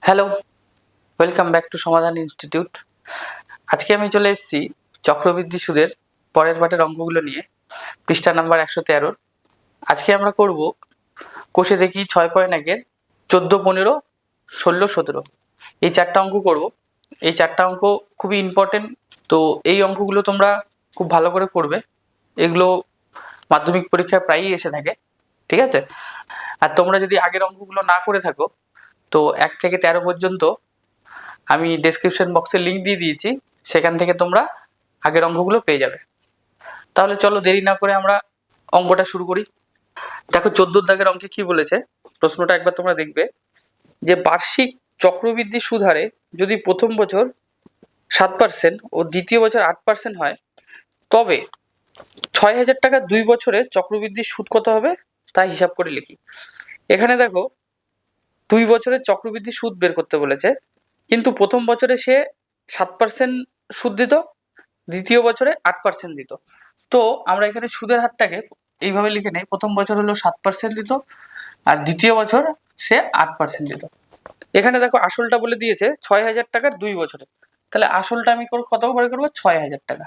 Hello, welcome back to সমাধান institute. আজকে আমি চলে এসেছি চক্রবৃদ্ধি সুদের পরের পাটের অঙ্কগুলো নিয়ে, পৃষ্ঠা নাম্বার 113। আজকে আমরা করব কোষে দেখি 6.1-এর 14, 15, 16, 17 এই চারটা অঙ্ক করব। এই চারটা অঙ্ক খুবই ইম্পর্টেন্ট, তো এই অঙ্কগুলো তোমরা খুব ভালো করে করবে। এগুলো মাধ্যমিক পরীক্ষায় প্রায়ই এসে থাকে, ঠিক আছে? আর তোমরা যদি আগের অঙ্কগুলো না করে থাকো তো 1 থেকে 13 পর্যন্ত আমি ডেসক্রিপশন বক্সে লিঙ্ক দিয়ে দিয়েছি, সেখান থেকে তোমরা আগের অঙ্কগুলো পেয়ে যাবে। তাহলে চলো দেরি না করে আমরা অঙ্কটা শুরু করি। দেখো 14 দাগের অঙ্কে কি বলেছে, প্রশ্নটা একবার তোমরা দেখবে যে বার্ষিক চক্রবৃদ্ধি সুদ হারে যদি প্রথম বছর 7% ও দ্বিতীয় বছর 8% হয়, তবে 6,000 টাকা 2 বছরে চক্রবৃদ্ধির সুদ কত হবে তা হিসাব করে লিখি। এখানে দেখো 2 বছরের চক্রবৃদ্ধি সুদ বের করতে বলেছে, কিন্তু প্রথম বছরে সে 7% সুদ দিত, দ্বিতীয় বছরে 8% দিত। তো আমরা এখানে সুদের হারটাকে এইভাবে লিখে নেই, প্রথম বছর হলো 7% দিত আর দ্বিতীয় বছর সে 8% দিত। এখানে দেখো আসলটা বলে দিয়েছে 6,000 টাকার 2 বছরে, তাহলে আসলটা আমি কত করে করবো? 6,000 টাকা।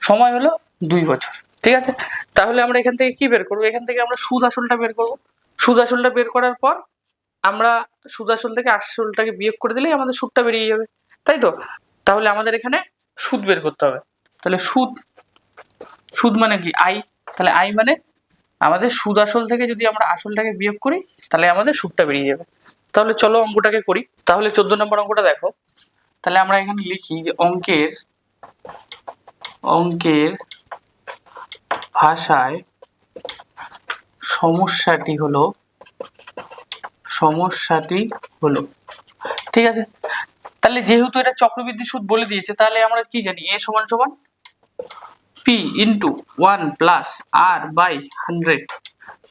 সময় হলো 2 বছর, ঠিক আছে? তাহলে আমরা এখান থেকে কি বের করবো? এখান থেকে আমরা সুদ আসলটা বের করবো। সুদ আসলটা বের করার পর আমরা সুদ আসল থেকে আসলটাকে বিয়োগ করে দিলেই আমাদের সুদটা বেরিয়ে যাবে, তাই তো? তাহলে আমাদের এখানে সুদ বের করতে হবে। তাহলে সুদ সুদ মানে কি? আই। তাহলে আই মানে আমাদের সুদ আসল থেকে যদি আমরা আসলটাকে বিয়োগ করি তাহলে আমাদের সুদটা বেরিয়ে যাবে। তাহলে চলো অঙ্কটাকে করি। তাহলে 14 নম্বর অঙ্কটা দেখো। তাহলে আমরা এখানে লিখি যে অঙ্কের ভাষায় সমস্যাটি হলো ঠিক আছে। তাহলে যেহেতু এটা চক্রবৃদ্ধি সুদ বলে দিয়েছে, তাহলে আমরা কি জানি? a সমান সমান p into 1 plus r by 100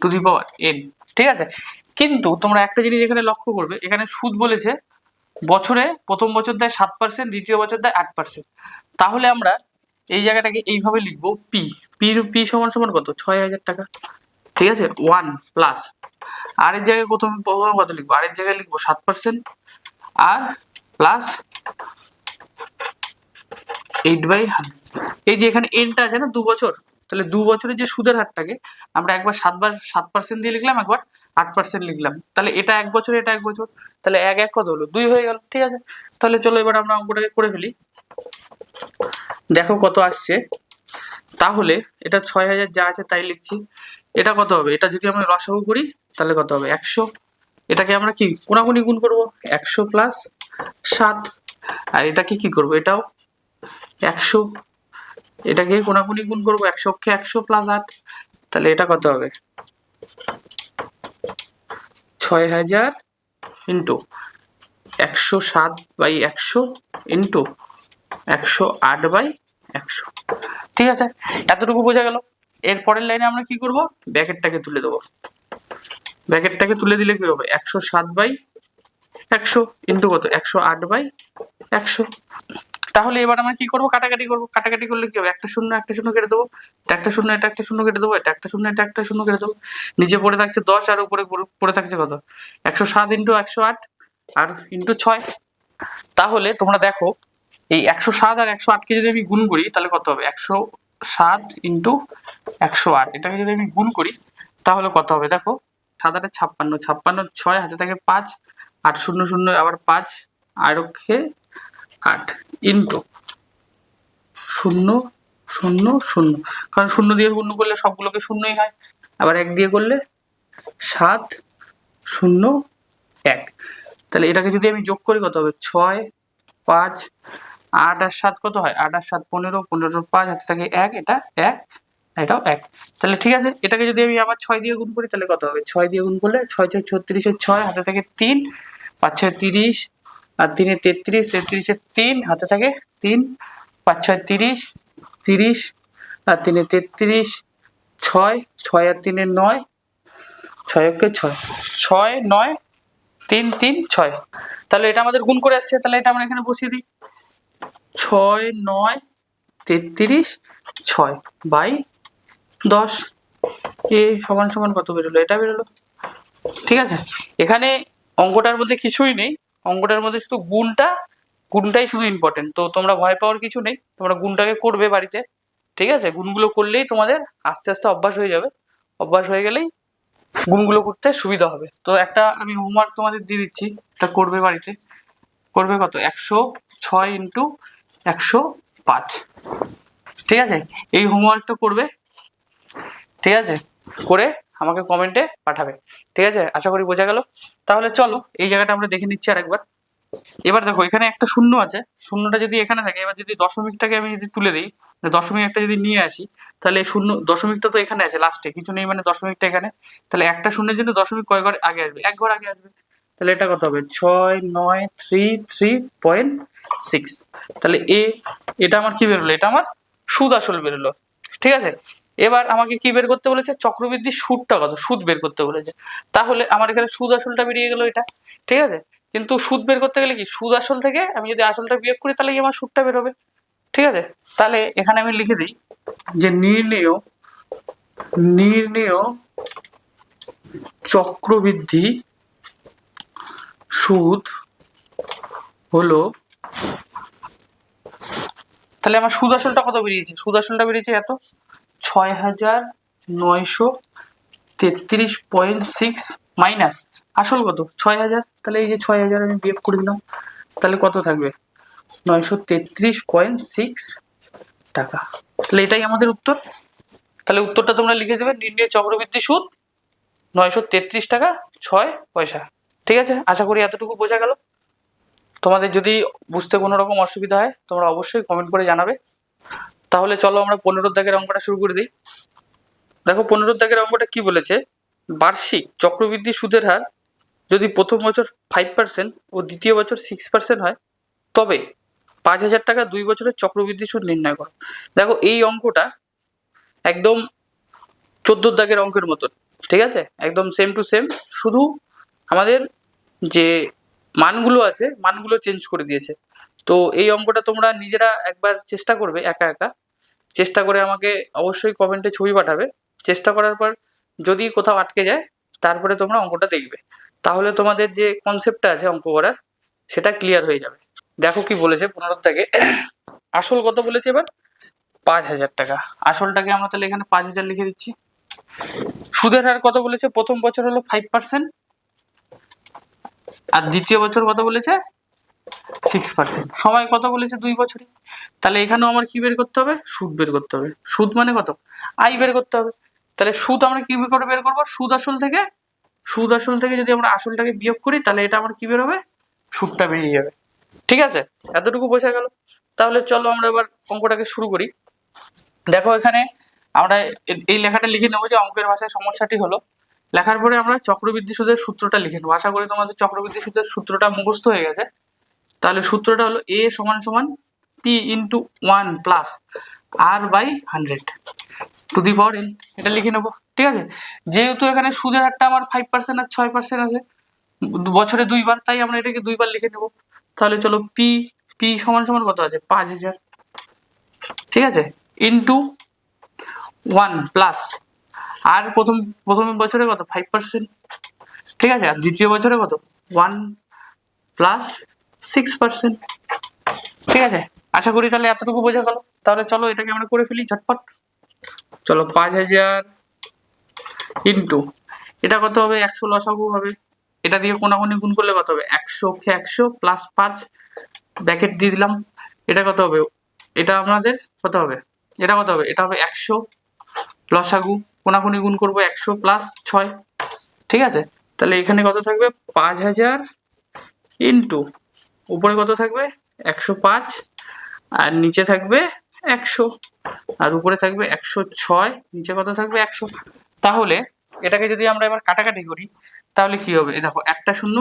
to the power n, ঠিক আছে? কিন্তু তোমরা একটা জিনিস এখানে লক্ষ্য করবে, এখানে সুদ বলেছে বছরে প্রথম বছর দেয় 7%, দ্বিতীয় বছর দেয় 8%। তাহলে আমরা এই জায়গাটাকে এইভাবে লিখবো, পি সমান সমান কত? 6,000 টাকা, ঠিক আছে? 1 প্লাস আর এর জায়গায় প্রথমে কত লিখবো? আর এর জায়গায় লিখবো 7% আর প্লাস 8/100। এই যে এখানে এনটা আছে না 2 বছর, তাহলে 2 বছরের যে সুদের হারটাকে আমরা একবার 7% দিয়ে লিখলাম, একবার 8% লিখলাম। তাহলে এটা 1 বছর, এটা 1 বছর, তাহলে 1 কত হলো? 2 হয়ে গেল, ঠিক আছে? তাহলে চলো এবার আমরা অঙ্কটাকে করে ফেলি। দেখো কত আসছে। তাহলে এটা 6,000 যা আছে তাই লিখছি। এটা কত হবে? এটা যদি আমরা রসাগু করি তাহলে কত হবে? 100। এটাকে আমরা কি কোনাকুনি গুণ করব? 100 প্লাস 7। আর এটাকে কি করব? এটাও 100, এটাকে কোনাকুনি গুণ করবো, 100 কে 100 প্লাস 8। তাহলে এটা কত হবে? 6,000 ইন্টু 107/100 ইন্টু 108/100, ঠিক আছে? এতটুকু বোঝা গেল। এর পরের লাইনে আমরা কি করব? ব্র্যাকেটটাকে তুলে দেবো। ব্র্যাকেটটাকে তুলে দিলে কি হবে? 107/100 ইন্টু কত? 108/100। তাহলে এবার আমরা কি করব? কাটাকাটি করব। কাটাকাটি করলে কি হবে? একটা শূন্য একটা শূন্য কেটে দেবো, এটা একটা শূন্য এটা একটা শূন্য কেটে দেবো, এটা একটা শূন্য এটা একটা শূন্য কেটে দেবো। নিচে পড়ে থাকছে 10 আর উপরে পড়ে থাকছে কত? 107 ইন্টু 108 আর ইন্টু 6। তাহলে তোমরা দেখো এই 107 আর 108কে যদি আমি গুণ করি তাহলে কত হবে? 107 ইন্টু 108, এটাকে যদি আমি গুণ করি তাহলে কত হবে? দেখো 7 8 56, 56 6 হাতে থাকে 5, 8 0 0 আবার 5 আর 8 ইন্টু 0 0 0, কারণ 0 দিয়ে গুণ করলে সবগুলোকে শূন্যই হয়, আবার 1 দিয়ে করলে 7 0 1। তাহলে এটাকে যদি আমি যোগ করি কত হবে? 6 5 8 আর 7 কত হয়? 8 আর 7 15, 15 5 হাতে থাকে 1, এটা 1, এটাও 1। তাহলে ঠিক আছে, এটাকে যদি আমি আবার 6 দিয়ে গুণ করি তাহলে কত হবে? 6 দিয়ে গুণ করলে 6 6 36 এর 6 হাতে থাকে 3, 5 6 30 আর 3 এ 33, 33 এর 3 হাতে থাকে 3, 5 6 30, 30 আর 3 এ 33, 6 6 আর 3 এ 9, 6 একে 6, 6 9 3 3 6। তাহলে এটা আমাদের গুণ করে আসছে, তাহলে এটা আমরা এখানে বসিয়ে দিই। 6 9 33 6/10, এ সমান কত বেরোলো? এটা বেরোলো, ঠিক আছে? এখানে অঙ্কটার মধ্যে কিছুই নেই, অঙ্কটার মধ্যে শুধু গুণটাই শুধু ইম্পর্টেন্ট। তো তোমরা ভয় পাওয়ার কিছু নেই, তোমরা গুণটাকে করবে বাড়িতে, ঠিক আছে? গুণগুলো করলেই তোমাদের আস্তে আস্তে অভ্যাস হয়ে যাবে, অভ্যাস হয়ে গেলেই গুণগুলো করতে সুবিধা হবে। তো একটা আমি হোমওয়ার্ক তোমাদের দিয়ে দিচ্ছি, এটা করবে বাড়িতে। করবে কত? 106 ইন্টু 105, ঠিক আছে? এই হোমওয়ার্কটা করবে, ঠিক আছে? করে আমাকে কমেন্টে পাঠাবে, ঠিক আছে? আশা করি বোঝা গেল। তাহলে চলো এই জায়গাটা আমরা দেখে নিচ্ছি আরেকবার। এবার দেখো এখানে একটা শূন্য আছে, শূন্যটা যদি এখানে থাকে, এবার যদি দশমিকটাকে আমি যদি তুলে দিই, দশমিক একটা যদি নিয়ে আসি, তাহলে শূন্য দশমিকটা তো এখানে আছে লাস্টে, কিছু নেই মানে দশমিকটা এখানে, তাহলে একটা শূন্যের জন্য দশমিক কয় ঘর আগে আসবে? এক ঘর আগে আসবে। তাহলে এটা কত হবে? 693.6। তাহলে এটা আমার কি বেরোলো? এটা আমার সুদ আসল বেরোলো, ঠিক আছে? এবার আমাকে কি বের করতে বলেছে? চক্রবৃদ্ধির সুদটা কত, সুদ বের করতে বলেছে। তাহলে আমার এখানে সুদ আসলটা বেরিয়ে গেল এটা, ঠিক আছে? কিন্তু সুদ বের করতে গেলে কি, সুদ আসল থেকে আমি যদি আসলটা বিয়োগ করি তাহলে আমার সুদটা বেরোবে, ঠিক আছে? তাহলে এখানে আমি লিখে দিই যে নির্ণেয় চক্রবৃদ্ধি সুদ হলো, তাহলে আমার সুদ আসলটা কত বেরিয়েছে? সুদ আসলটা বেরিয়েছে এত, 6,933.6 মাইনাস আসল কত? 6,000। তাহলে এই যে 6,000 আমি বিয়োগ করে দিলাম, তাহলে কত থাকবে? 933.6 টাকা। তাহলে এটাই আমাদের উত্তর। তাহলে উত্তরটা তোমরা লিখে দেবে, নির্ণয় চক্রবৃদ্ধি সুদ 933 টাকা 6 পয়সা, ঠিক আছে? আশা করি এতটুকু বোঝা গেল। তোমাদের যদি বুঝতে কোনো রকম অসুবিধা হয় তোমরা অবশ্যই কমেন্ট করে জানাবে। তাহলে চলো আমরা 15 দাগের অঙ্কটা শুরু করে দিই। দেখো 15 দাগের অঙ্কটা কি বলেছে? বার্ষিক চক্রবৃদ্ধি সুদের হার যদি প্রথম বছর 5% ও দ্বিতীয় বছর 6% হয়, তবে 5,000 টাকা 2 বছরের চক্রবৃদ্ধি সুদ নির্ণয় করো। দেখো এই অঙ্কটা একদম 14 দাগের অঙ্কের মতন, ঠিক আছে? একদম সেম টু সেম, শুধু আমাদের যে মানগুলো আছে মানগুলো চেঞ্জ করে দিয়েছে। তো এই অঙ্কটা তোমরা নিজেরা একবার চেষ্টা করবে, একা একা চেষ্টা করে আমাকে অবশ্যই কমেন্টে ছবি পাঠাবে। চেষ্টা করার পর যদি কোথাও আটকে যায় তারপরে তোমরা অঙ্কটা দেখবে, তাহলে তোমাদের যে কনসেপ্টটা আছে অঙ্ক করার সেটা ক্লিয়ার হয়ে যাবে। দেখো কি বলেছে 15 থেকে, আসল কত বলেছে এবার? 5,000 টাকা। আসলটাকে আমরা তাহলে এখানে 5,000 লিখে দিচ্ছি। সুদের হার কত বলেছে? প্রথম বছর হলো 5%, আর দ্বিতীয় বছর কত বলেছে? 6%। সময় কত বলেছে? 2 বছরই। তাহলে এখানেও আমার কি বের করতে হবে? সুদ বের করতে হবে। সুদ মানে কত? আয় বের করতে হবে। তাহলে সুদ আমরা কি করে বের করবো? সুদ আসল থেকে যদি আমরা আসলটাকে বিয়োগ করি তাহলে এটা আমার কি বের হবে? সুদটা বেরিয়ে যাবে, ঠিক আছে? এতটুকু বোঝা গেল। তাহলে চলো আমরা এবার অঙ্কটাকে শুরু করি। দেখো এখানে আমরা এই লেখাটা লিখে নেবো যে অঙ্কের ভাষায় সমস্যাটি হলো। লেখার পরে আমরা চক্রবৃদ্ধি সুদের সূত্রটা লিখে নেবো। আশা করি তোমাদের চক্রবৃদ্ধি সুদের সূত্রটা মুখস্থ হয়ে গেছে। তাহলে সূত্রটা হলো a সমান সমান p into 1 plus r by 100 to the power n। এটা লিখে নেবো, ঠিক আছে? যেহেতু এখানে সুদের হারটা আমার 5% আর 6% আছে, বছরে 2বার, তাই আমরা এটাকে 2বার লিখে নেবো। তাহলে চলো p সমান সমান কত আছে? 5,000, ঠিক আছে? ইন্টু 1 প্লাস আর প্রথম বছরে কত? 5%, ঠিক আছে? আর দ্বিতীয় বছরে কত? 1 প্লাস 6%, ঠিক আছে? আশা করি তাহলে এতটুকু বোঝা গেল। তাহলে চলো এটাকে আমরা করে ফেলি ঝটপট। চলো 5,000 ইন্টু এটা কত হবে? 100 লসাগু হবে, এটা দিয়ে কোনাকুনি গুণ করলে কত হবে? 100 কে 100 প্লাস 5 ব্র্যাকেট দিয়ে দিলাম। এটা কত হবে? এটা আমাদের কত হবে? এটা কত হবে? এটা হবে 100 লসাগু, কোনাকুনি গুণ করবো 100 প্লাস 6, ঠিক আছে? তাহলে এখানে কত থাকবে? 5,000 ইন্টু উপরে কত থাকবে? 105, আর নিচে থাকবে 100, আর উপরে থাকবে 106, নিচে কত থাকবে? 100। তাহলে এটাকে যদি আমরা এবার কাটাকাটি করি তাহলে কি হবে? দেখো একটা শূন্য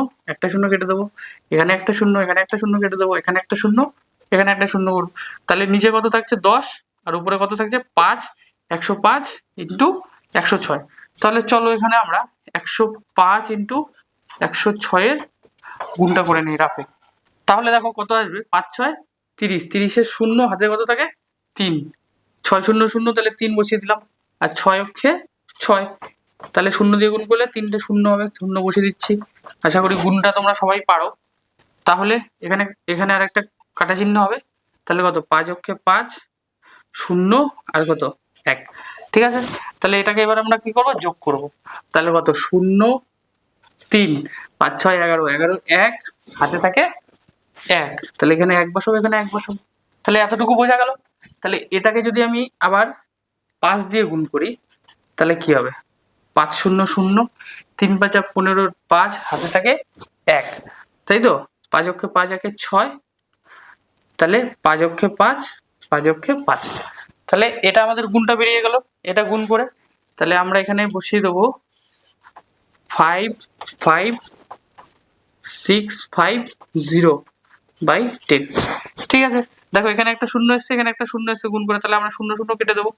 কেটে দেবো, এখানে একটা শূন্য, এখানে একটা শূন্য কেটে দেবো, এখানে একটা শূন্য, এখানে একটা শূন্য করবো। তাহলে নিচে কত থাকছে? 10, আর উপরে কত থাকছে? 5, 105 ইন্টু 106। তাহলে চলো এখানে আমরা 105 ইন্টু 106 এর গুণটা করে নিই রাফে। তাহলে দেখো কত আসবে? 5 6 30, 30-এর শূন্য হাতে কত থাকে? 3, 6 শূন্য শূন্য, তাহলে 3 বসিয়ে দিলাম, আর 6 অক্ষে 6, তাহলে শূন্য দিয়ে গুণ করলে 3টে শূন্য হবে, শূন্য বসিয়ে দিচ্ছি। আশা করি গুণটা তোমরা সবাই পারো। তাহলে এখানে এখানে আর একটা কাটা চিহ্ন হবে, তাহলে কত 5 অক্ষে 5 0 আর কত 1, ঠিক আছে। তাহলে এটাকে এবার আমরা কি করব, যোগ করব। তাহলে কত 0 3 5 6 11 11 1 হাতে থাকে 1, তাহলে এখানে 1 বসাবো, এখানে 1 বসাবো। তাহলে এতটুকু বোঝা গেল। তাহলে এটাকে যদি আমি আবার 5 দিয়ে গুণ করি তাহলে কি হবে, 5 0 0 3 5 15 5 হাতে থাকে 1, তাই তো। 5 অক্ষে 5 1 6, তাহলে 5 অক্ষে 5 5 অক্ষে 5, তাহলে এটা আমাদের গুণটা বেরিয়ে গেল। এটা গুণ করে তাহলে আমরা এখানে বসিয়ে দেবো 5 5 6 5 0 বাই 10, ঠিক আছে। দেখো এখানে একটা শূন্য এসছে, এখানে একটা শূন্য এসছে, গুণ করে তাহলে আমরা 0 0 কেটে দেবো।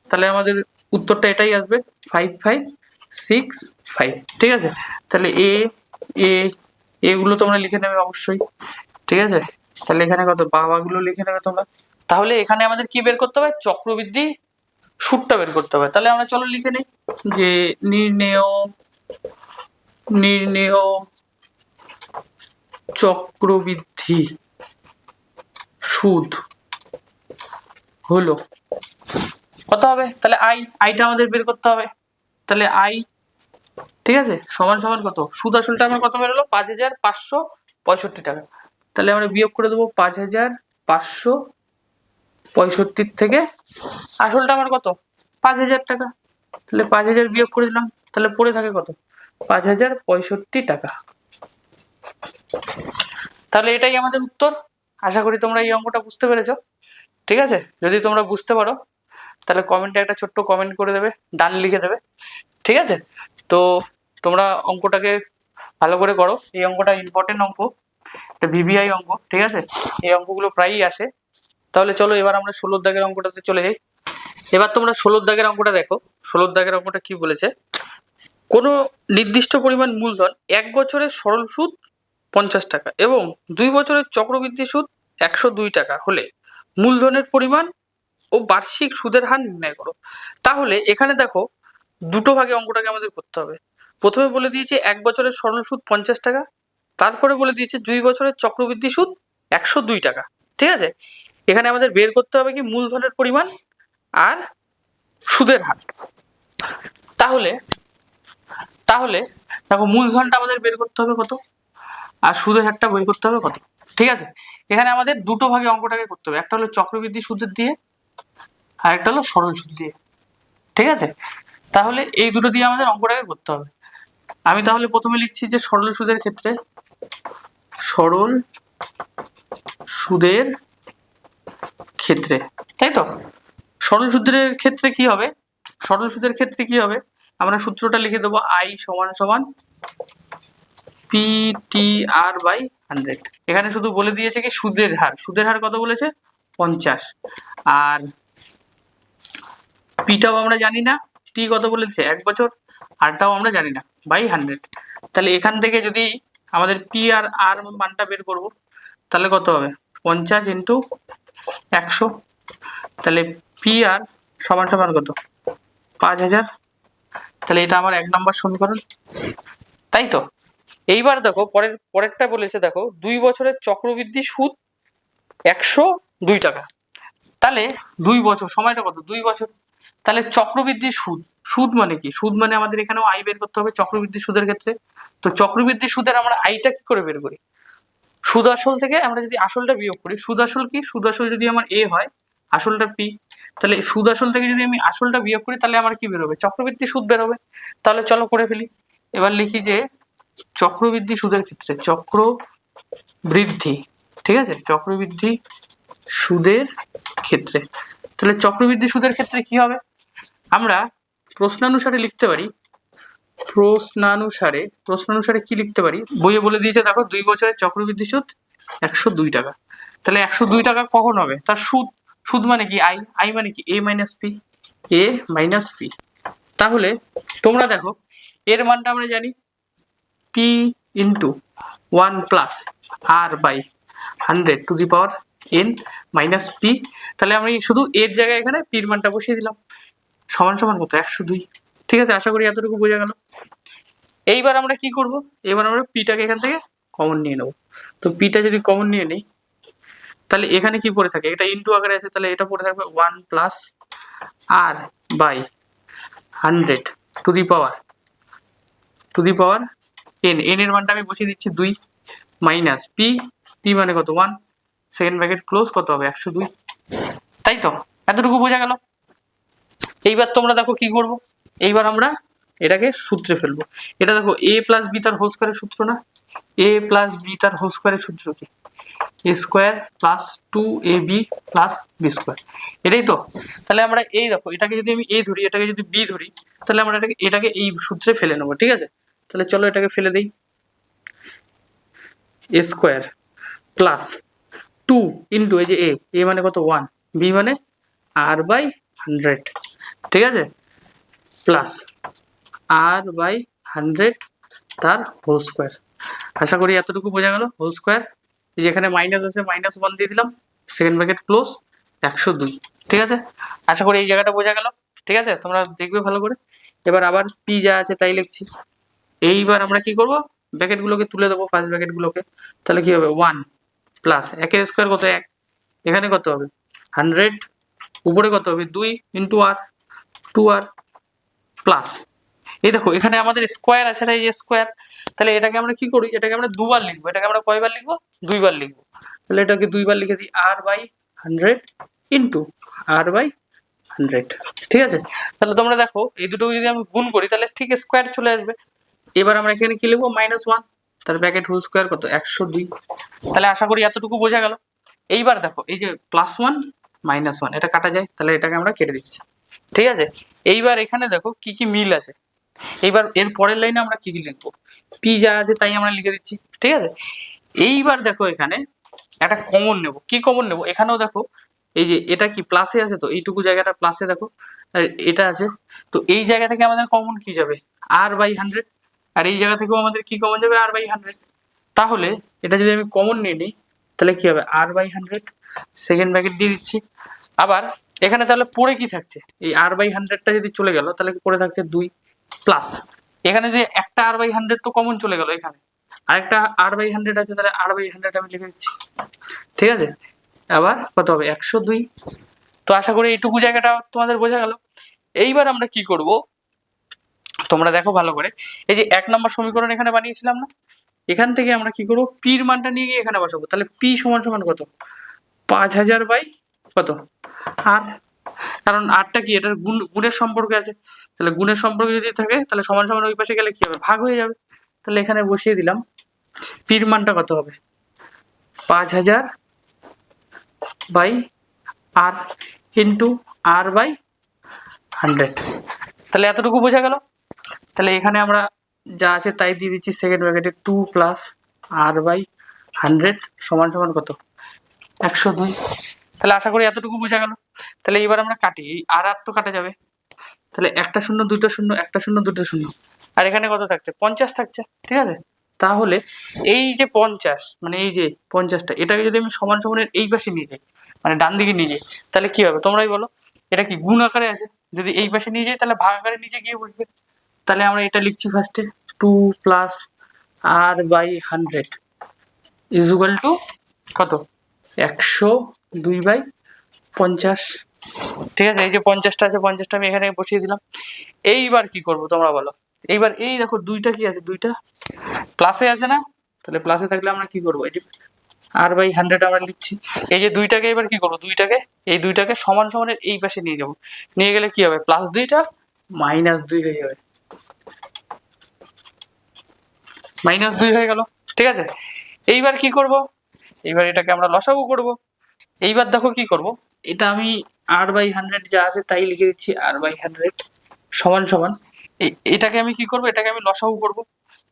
তাহলে আমাদের উত্তরটা এটাই আসবে 5 5 6 5, ঠিক আছে। তাহলে এ এ এগুলো তোমরা লিখে নেবে অবশ্যই, ঠিক আছে। তাহলে এখানে কত বাবাগুলো লিখে নেবে তোমরা। তাহলে এখানে আমাদের কি বের করতে হবে, চক্রবৃদ্ধি সুদটা বের করতে হবে। তাহলে আমরা চলো লিখে নেই যে নির্ণেয় নির্ণেয় চক্রবৃদ্ধি সুদ হলো কত হবে, তাহলে আইটা আমাদের বের করতে হবে। তাহলে আই, ঠিক আছে, সমান সমান কত, সুদ আসলটা আমার কত বেরোলো 5565 টাকা। তাহলে আমরা বিয়োগ করে দেবো 5565 থেকে আসলটা আমার কত 5000 টাকা। তাহলে 5000 বিয়োগ করে দিলাম, তাহলে পড়ে থাকে কত 5065 টাকা। তাহলে এটাই আমাদের উত্তর। আশা করি তোমরা এই অঙ্কটা বুঝতে পেরেছো, ঠিক আছে। যদি তোমরা বুঝতে পারো তাহলে কমেন্টে একটা ছোট্ট কমেন্ট করে দেবে, ডান লিখে দেবে, ঠিক আছে। তো তোমরা অঙ্কটাকে ভালো করে করো, এই অঙ্কটা ইম্পর্টেন্ট অঙ্ক, এটা ভিভিআই অঙ্ক, ঠিক আছে। এই অঙ্কগুলো প্রায়ই আসে। তাহলে চলো এবার আমরা 16 দাগের অঙ্কটাতে চলে যাই। এবার তোমরা 16 দাগের অঙ্কটা দেখো। 16 দাগের অঙ্কটা কি বলেছে, কোনো নির্দিষ্ট পরিমাণ মূলধন 1 বছরের সরল সুদ 50 টাকা এবং 2 বছরের চক্রবৃদ্ধি সুদ 102 টাকা হলে মূলধনের পরিমাণ ও বার্ষিক সুদের হার নির্ণয় করো। তাহলে এখানে দেখো দুটো ভাগে অঙ্কটাকে আমাদের করতে হবে। প্রথমে বলে দিয়েছে 1 বছরের সরল সুদ 50 টাকা, তারপরে বলে দিয়েছে 2 বছরের চক্রবৃদ্ধি সুদ 102 টাকা, ঠিক আছে। এখানে আমাদের বের করতে হবে কি মূলধনের পরিমাণ আর সুদের হার। তাহলে তাহলে দেখো মূলধনটা আমাদের বের করতে হবে কত আর সুদের হারটা বের করতে হবে কত, ঠিক আছে। এখানে আমাদের দুটো ভাগে অঙ্কটাকে করতে হবে, একটা হলো চক্রবৃদ্ধি সুদের দিয়ে আর একটা হলো সরল সুদ দিয়ে, ঠিক আছে। তাহলে এই দুটো দিয়ে আমাদের অঙ্কটাকে করতে হবে। আমি তাহলে প্রথমে লিখছি যে সরল সুদের ক্ষেত্রে, সরল সুদের ক্ষেত্রে, তাই তো। সরল সুদের ক্ষেত্রে কি হবে, সরল সুদের ক্ষেত্রে কি হবে, আমরা সূত্রটা লিখে দেবো আই সমান সমান PTR বাই 100। এখানে শুধু বলে দিয়েছে কি সুদের হার, সুদের হার কত বলেছে 50, আর পিটাও আমরা জানি না, টি কত বলেছে 1 বছর, আরটাও আমরা জানি না, বাই 100। তাহলে এখান থেকে যদি আমাদের পি আর আর মানটা বের করব তাহলে কত হবে 50 ইন্টু 100, তাহলে পি আর সমান সমান কত 5000। তাহলে এটা আমার 1 নম্বর সমীকরণ, তাই তো। এইবার দেখো পরেরটা বলেছে, দেখো 2 বছরের চক্রবৃদ্ধি সুদ 102 টাকা। তাহলে 2 বছর, সময়টা কত 2 বছর। তাহলে চক্রবৃদ্ধি সুদ, সুদ মানে কি, সুদ মানে আমাদের এখানেও আই বের করতে হবে চক্রবৃদ্ধি সুদের ক্ষেত্রে। তো চক্রবৃদ্ধি সুদের আমরা আইটা কি করে বের করি, সুদ আসল থেকে আমরা যদি আসলটা বিয়োগ করি, সুদ আসল কি, সুদ আসল যদি আমার এ হয় আসলটা পি, তাহলে সুদ আসল থেকে যদি আমি আসলটা বিয়োগ করি তাহলে আমার কি বেরোবে চক্রবৃদ্ধি সুদ বেরোবে। তাহলে চলো করে ফেলি। এবার লিখি যে চক্রবৃদ্ধি সুদের ক্ষেত্রে, চক্রবৃদ্ধি, ঠিক আছে, চক্রবৃদ্ধি সুদের ক্ষেত্রে, তাহলে চক্রবৃদ্ধি সুদের ক্ষেত্রে কি হবে, আমরা প্রশ্নানুসারে লিখতে পারি, প্রশ্নানুসারে কি লিখতে পারি, বইয়ে বলে দিয়েছে দেখো 2 বছরের চক্রবৃদ্ধি সুদ 102 টাকা। তাহলে 102 টাকা কখন হবে, তার সুদ, সুদ মানে কি আই, আই মানে কি a minus p, a minus p. তাহলে তোমরা দেখো এর মানটা আমরা জানি p into 1 plus r by 100 to the power n minus p. তাহলে আমি শুধু এর জায়গায় এখানে পির মানটা বসিয়ে দিলাম, সমান সমান কত 102, ঠিক আছে। আশা করি এতটুকু বোঝা গেল। এইবার আমরা কি করব, এবার আমরা পিটাকে এখান থেকে কমন নিয়ে নেবো। তো পিটা যদি কমন নিয়ে নিই তাহলে এখানে কি পড়ে থাকে, এটা ইন্টু আকারে আছে, তাহলে এটা পড়ে থাকবে 1 plus r by 100 to the power n. N এর মানটা আমি বসিয়ে দিচ্ছি 2 মাইনাস পি, পি মানে কত 1, সেকেন্ড ব্র্যাকেট ক্লোজ, কত হবে 102। তাই তো, এতটুকু বোঝা গেল। এইবার তোমরা দেখো কি করব, এইবার আমরা এটাকে সূত্রে ফেলবো। এটা দেখো এ প্লাস বি তার হোল স্কোয়ারের সূত্র না, এ প্লাস বি তার হোল স্কোয়ারের সূত্র কি, A square plus 2ab plus B square, এটাই তো। তাহলে আমরা এই দেখো এটাকে যদি আমি এ ধরি, এটাকে যদি বি ধরি, তাহলে আমরা এটাকে এই সূত্রে ফেলে নেবো, ঠিক আছে। তাহলে চলো এটাকে ফেলে দিই, এ স্কোয়ার প্লাস 2 ইন্টু এই যে এ মানে কত 1, বি মানে আর বাই 100, ঠিক আছে, প্লাস আর বাই 100 তার হোল স্কোয়ার। আশা করি এতটুকু বোঝা গেল। হোল স্কোয়ার, এই যে এখানে মাইনাস আছে, -1 দিয়ে দিলাম, সেকেন্ড ব্র্যাকেট ক্লোজ, 102, ঠিক আছে। আশা করি এই জায়গাটা বোঝা গেল, ঠিক আছে, তোমরা দেখবে ভালো করে। এবার আবার পি যা আছে তাই লিখছি। এইবার আমরা কি করব, ব্র্যাকেটগুলোকে তুলে দেবো, ফার্স্ট ব্র্যাকেটগুলোকে, তাহলে কি হবে 1 প্লাস 1 স্কোয়ার কত 1, এখানে কত হবে 100, উপরে কত হবে 2 ইন্টু আর 2r প্লাস, এই দেখো এখানে আমাদের স্কোয়ার আছে না, এই যে স্কোয়ার, তাহলে এটাকে আমরা কি করি, এটাকে আমরা দুবার লিখবো, এটাকে আমরা কয়বার লিখবো, দুইবার লিখবো। তাহলে এটাকে দুইবার লিখে দিই, আর বাই 100 ইন্টু আর বাই 100, ঠিক আছে। তাহলে তোমরা দেখো এই দুটোকে যদি আমি গুণ করি তাহলে ঠিক স্কোয়ার চলে আসবে। এবার আমরা এখানে কি লিখবো, -1, তার ব্র্যাকেট হোল স্কোয়ার কত 102। তাহলে আশা করি এতটুকু বোঝা গেল। এইবার দেখো এই যে +1 -1 এটা কাটা যায়, তাহলে এটাকে আমরা কেটে দিচ্ছি, ঠিক আছে। এইবার এখানে দেখো কি কি মিল আছে। এইবার এর পরের লাইনে আমরা কি কি লিখবো, পি যা আছে তাই আমরা লিখে দিচ্ছি, ঠিক আছে। এইবার দেখো এখানে একটা কমন নেব, কি কমন নেব, এখানেও দেখো এই যে এটা কি প্লাসে আছে, তো এইটুকু জায়গাটা প্লাসে দেখো, আর এটা আছে, তো এই জায়গা থেকে আমাদের কমন কি যাবে, আর বাই 100, আর এই জায়গা থেকেও আমাদের কি কমন যাবে, আর বাই 100। তাহলে এটা যদি আমি কমন নিয়ে নিই তাহলে কি হবে, আর বাই 100, সেকেন্ড ব্র্যাকেট দিয়ে দিচ্ছি। আবার এখানে তাহলে পড়ে কি থাকছে, এই আর বাই 100টা যদি চলে গেল তাহলে পড়ে থাকছে 2 প্লাস, এখানে যে একটা আর বাই 100 তো কমন চলে গেল, এখানে আরেকটা আর বাই 100 আছে, তাহলে আর বাই 100 আমি লিখে দিচ্ছি, ঠিক আছে। আবার কত হবে 102। তো আশা করি এইটুকু জায়গাটা তোমাদের বোঝা গেল। এইবার আমরা কি করব, তোমরা দেখো ভালো করে, এই যে 1 নম্বর সমীকরণ এখানে বানিয়েছিলাম না, এখান থেকে আমরা কি করব, পির মানটা নিয়ে গিয়ে এখানে বসাবো। তাহলে পি সমান সমান কত, 5000 বাই কত আর, কারণ আরটা কি, এটার গুণের সম্পর্কে আছে, তাহলে গুণের সম্পর্কে যদি থাকে তাহলে সমান সমান ওই পাশে গেলে কি হবে, ভাগ হয়ে যাবে। তাহলে এখানে বসিয়ে দিলাম, পির মানটা কত হবে 5000 by r into r by 100। তাহলে এতটুকু বোঝা গেল। তাহলে এখানে আমরা যা আছে তাই দিয়ে দিচ্ছি, সেকেন্ড ব্র্যাকেটে 2 প্লাস আর বাই 100 সমান সমান কত 102। তাহলে আশা করি এতটুকু বোঝা গেল। তাহলে এবার আমরা কাটি, এই আর তো কাটা যাবে, তাহলে একটা শূন্য দুটো শূন্য, একটা শূন্য দুটো শূন্য, আর এখানে কত থাকছে 50 থাকছে, ঠিক আছে। তাহলে এই যে 50 মানে এই যে 50টা, এটাকে যদি আমি সমান সমানের এই পাশে নিয়ে যাই, মানে ডান দিকে নিয়ে যাই, তাহলে কি হবে তোমরাই বলো, এটা কি গুণ আকারে আছে, যদি এই পাশে নিয়ে যাই তাহলে ভাগ আকারে নিচে গিয়ে বসবে। তাহলে আমরা এটা লিখছি ফার্স্টে 2 plus r by 100 is equal to কত 102 বাই 50, ঠিক আছে। এই যে 50টা আছে, 50টা আমি এখানে বসিয়ে দিলাম। এইবার কি করব তোমরা বলো, এইবার এই দেখো দুইটা কি আছে, দুইটা প্লাসে আছে না, তাহলে প্লাসে থাকলে আমরা কি করবো, এই যে আর বাই 100 আমরা লিখছি, এই যে দুইটাকে এবার কি করবো, এই দুইটাকে সমান সমানের এই পাশে নিয়ে যাবো, নিয়ে গেলে কি হবে +2টা -2 হয়ে যাবে, -2 হয়ে গেল, ঠিক আছে। এইবার কি করব, এইবার এটাকে আমরা লসাগু করব। এইবার দেখো কি করব, এটা আমি আর বাই 100 যা আছে তাই লিখে দিচ্ছি, আর বাই 100 সমান সমান এটাকে আমি কি করব, এটাকে আমি লসাগু করব।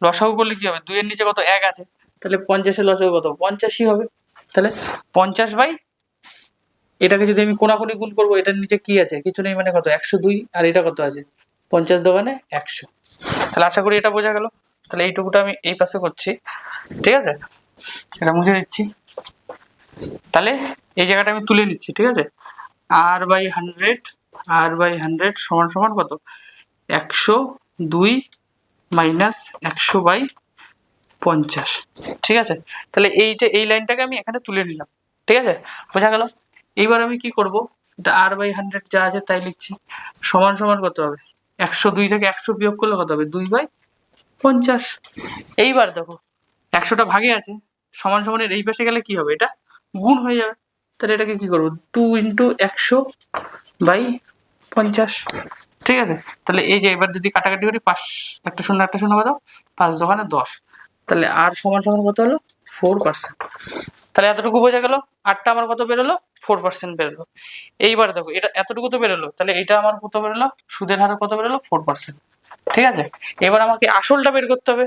লসাগু করলে কি হবে, 2 এর নিচে কত 1 আছে, তাহলে 50 এর লসাগু কত 50ই হবে। তাহলে 50 বাই, এটাকে যদি আমি কোনাকুনি গুণ করবো, এটার নিচে কি আছে, কিছু নেই, মানে কত 102, আর এটা কত আছে 50 দোকানে 100। তাহলে আশা করি এটা বোঝা গেল। তাহলে এইটুকুটা আমি এই পাশে করছি, ঠিক আছে, এটা মুছে দিচ্ছি। তাহলে এই জায়গাটা আমি তুলে নিচ্ছি, ঠিক আছে। আর বাই 100 সমান সমান কত 102 মাইনাস 100 বাই 50, ঠিক আছে। তাহলে এই লাইনটাকে আমি এখানে তুলে নিলাম, ঠিক আছে, বোঝা গেল। এইবার আমি কি করব, এটা r/100 যা আছে তাই লিখছি, সমান সমান কত হবে, 102 থেকে 100 বিয়োগ করলে কত হবে, 2/50। এইবার দেখো 100টা ভাগে আছে, সমান সমানের এই পাশে গেলে কি হবে, এটা গুণ হয়ে যাবে। তাহলে এটাকে কি করবো, 2 × 100/50, ঠিক আছে। তাহলে এই যে এবার যদি কাটাকাটি করি, 5 একটা শূন্য কত, 5 দোকানে 10, তাহলে আর সমান সমান কত হলো, 4%। তাহলে এতটুকু বোঝা গেল, আরটা আমার কত বেরোলো, 4% বেরোলো। এইবার দেখো এটা এতটুকু তো বেরোলো, তাহলে এটা আমার কত বেরোলো, সুদের হার কত বেরোলো, 4%, ঠিক আছে। এবার আমাকে আসলটা বের করতে হবে,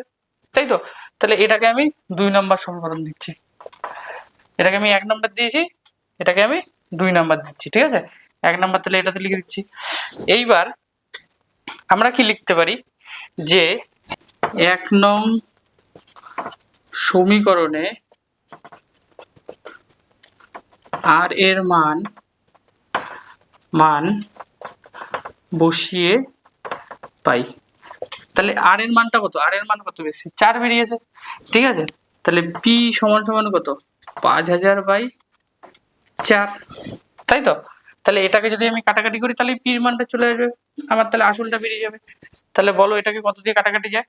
তাই তো। তাহলে এটাকে আমি 2 নম্বর সমীকরণ দিচ্ছি, এটাকে আমি 1 নম্বর দিয়েছি, এটাকে আমি 2 নম্বর দিচ্ছি, ঠিক আছে। 1 নম্বর তাহলে এটাতে লিখে দিচ্ছি। এইবার আমরা কি লিখতে পারি, যে 1 নং সমীকরণে আর এর মান বসিয়ে পাই। তাহলে আর এর মানটা কত, আর এর মান কত বেশি, 4 বেরিয়েছে, ঠিক আছে। তাহলে পি সমান সমান কত, 5000/4, তাই তো। তাহলে এটাকে যদি আমি কাটাকাটি করি, তাহলে পির মানটা চলে আসবে আমার, তাহলে আসলটা বেরিয়ে যাবে। তাহলে বলো এটাকে কত দিয়ে কাটাকাটি যায়,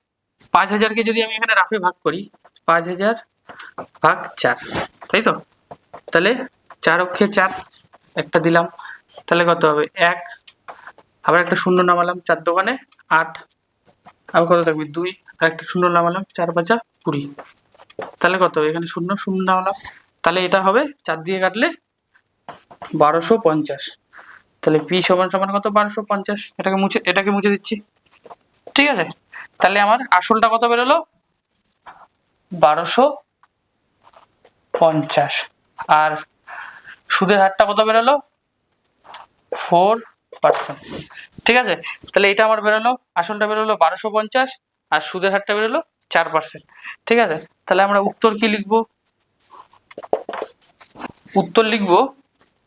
5000কে যদি আমি এখানে রাফে ভাগ করি, 5000/4, তাই তো। তাহলে 4 অক্ষে 4 একটা দিলাম, তাহলে কত হবে 1, আবার একটা শূন্য নামালাম, 4 দোকানে 8, আবার কত থাকবে 2, আর একটা শূন্য নামালাম, 4×5 20, তাহলে কত হবে, এখানে শূন্য শূন্য নামালাম, তাহলে এটা হবে 4 দিয়ে কাটলে 1250। তাহলে পি সমান সমান কত, 1250। এটাকে মুছে দিচ্ছি, ঠিক আছে। তাহলে আমার আসলটা কত বেরোলো, 1250, আর সুদের হারটা কত বেরোলো, 4%, ঠিক আছে। তাহলে এটা আমার বেরোলো, আসলটা বেরোলো 1250, আর সুদের হারটা বেরোলো 4%, ঠিক আছে। তাহলে আমরা উত্তর কি লিখবো, উত্তর লিখবো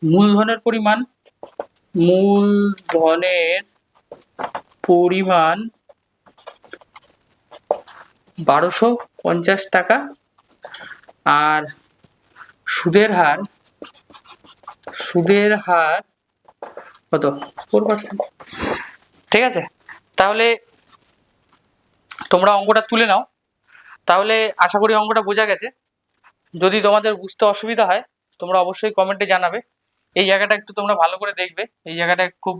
মূলধনের পরিমাণ 1250 টাকা, আর সুদের হার কত, 4%, ঠিক আছে। তাহলে তোমরা অঙ্কটা তুলে নাও, তাহলে আশা করি অঙ্কটা বোঝা গেছে। যদি তোমাদের বুঝতে অসুবিধা হয় তোমরা অবশ্যই কমেন্টে জানাবে। এই জায়গাটা একটু তোমরা ভালো করে দেখবে, এই জায়গাটা খুব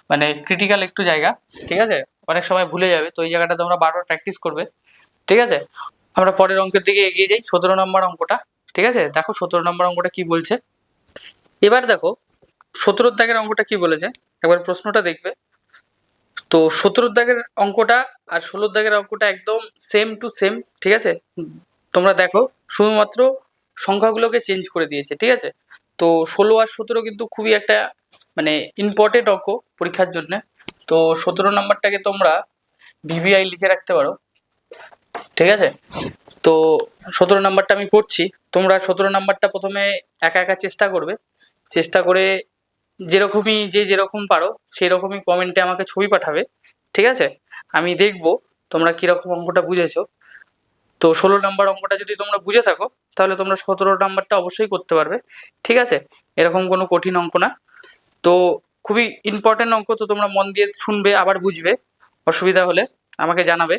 মানে ক্রিটিক্যাল একটু জায়গা, ঠিক আছে, অনেক সময় ভুলে যাবে, তো এই জায়গাটা তোমরা বারবার প্র্যাকটিস করবে, ঠিক আছে। আমরা পরের অঙ্কের দিকে এগিয়ে যাই, 17 নম্বর অঙ্কটা, ঠিক আছে। দেখো 17 নম্বর অঙ্কটা কি বলছে, এবার দেখো 17 দাগের অঙ্কটা কি বলেছে, একবার প্রশ্নটা দেখবে। তো 17 দাগের অঙ্কটা আর 16 দাগের অঙ্কটা একদম সেম টু সেম, ঠিক আছে। তোমরা দেখো শুধুমাত্র সংখ্যাগুলোকে চেঞ্জ করে দিয়েছে, ঠিক আছে। তো 16 আর 17 কিন্তু খুবই একটা মানে ইম্পর্টেন্ট অঙ্ক পরীক্ষার জন্য। তো 17 নাম্বারটাকে তোমরা ভিভিআই লিখে রাখতে পারো, ঠিক আছে। তো 17 নাম্বারটা আমি করছি, তোমরা 17 নাম্বারটা প্রথমে একা একা চেষ্টা করবে, চেষ্টা করে যেরকম পারো সেই রকমই কমেন্টে আমাকে ছবি পাঠাবে, ঠিক আছে। আমি দেখবো তোমরা কিরকম অঙ্কটা বুঝেছো। তো 16 নাম্বার অঙ্কটা যদি তোমরা বুঝে থাকো তাহলে তোমরা 17 নাম্বারটা অবশ্যই করতে পারবে, ঠিক আছে। এরকম কোনো কঠিন অঙ্ক না, তো খুবই ইম্পর্টেন্ট অঙ্ক, তো তোমরা মন দিয়ে শুনবে আবার বুঝবে, অসুবিধা হলে আমাকে জানাবে,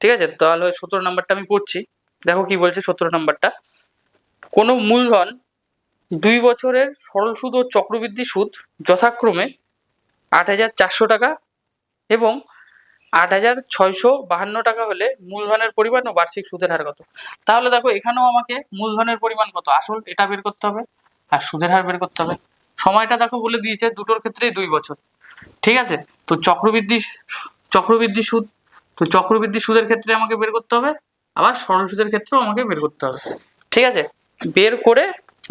ঠিক আছে। তাহলে 17 নাম্বারটা আমি পড়ছি, দেখো কি বলছে 17 নাম্বারটা। কোনো মূলধন 2 বছরের সরল সুদ ও চক্রবৃদ্ধি সুদ যথাক্রমে 8,400 টাকা এবং 8,652 টাকা হলে মূলধনের পরিমাণ ও বার্ষিক সুদের হার কত। তাহলে দেখো এখানেও আমাকে মূলধনের পরিমাণ কত, আসল এটা বের করতে হবে, আর সুদের হার বের করতে হবে। সময়টা দেখো বলে দিয়েছে দুটোর ক্ষেত্রেই 2 বছর, ঠিক আছে। তো চক্রবৃদ্ধি সুদ, তো চক্রবৃদ্ধি সুদের ক্ষেত্রে আমাকে বের করতে হবে, আবার সরল সুদের ক্ষেত্রেও আমাকে বের করতে হবে, ঠিক আছে। বের করে